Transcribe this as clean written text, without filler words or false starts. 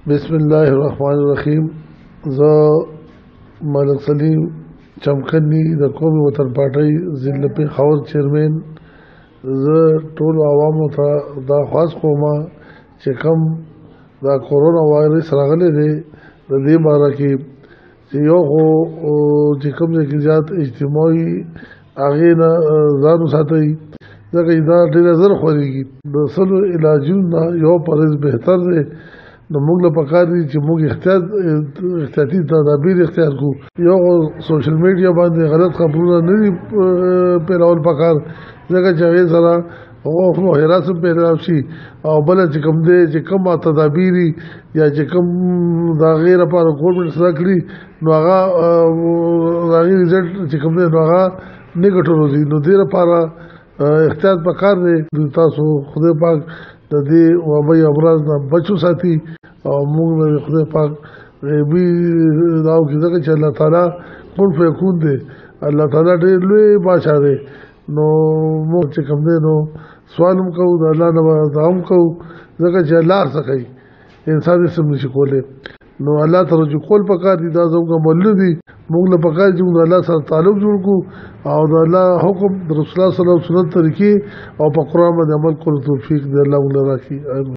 بسم الله الرحمن الرحیم. زه ملک سلیم چمکنی د قومي وطن پارټۍ ضلع پېښور چیرمین. زه ټول عوامو ته دا خواست کوم چې کوم دا کورونا وایرس راغلی دی د دې باره کې چې یو خو چې کوم ځای کې زیات اجتماعي هغې نه ځان وساتئ، ځکه چې دا ډېره زر خورېږي. د سلو علاجونو نه یو پرهیز بهتر دی. نو موږ له پکار دي چې موږ احتیاطي تدابیر اختیار کړو. یو سوشل میډیا باندې غلط خبرونه نه دي پیلول پکار، ځکه چې هغې سره هراس هم پیدا شي، او بله چې کوم دی چې کوم تدابیر یا چې کوم د هغې لپاره ګورمنټ سره کړي نو هغه د هغې رزلټ چې کوم دی نو هغه نیګیټیو راځي. نو دې لپاره احتیاط پکار دی. تاسو خدای پاک د دې وبای امراض نه بچو ساتي او موږ له خدای پاک غیبي دعاو کې ځکه چې الله تعالی کن فیکون دی، الله تعالی ډېر لوی بادشاه دی. نو موږ چې کوم دی نو سوال هم کوو د الله نه، دعا هم کوو، ځکه چې الله هر څه کوي، انسان هېڅ هم نشي کولی. نو الله ته رجوع کول پکار دي. دا زموږ عملونه دي. موږ له پکار دي چې موږ د الله سره تعلق جوړ کړو او د الله حکم د رسول الله صلی الله علیه وسلم طریقې او په قرآن باندې عمل کولو توفیق دی الله موږ له راکړي.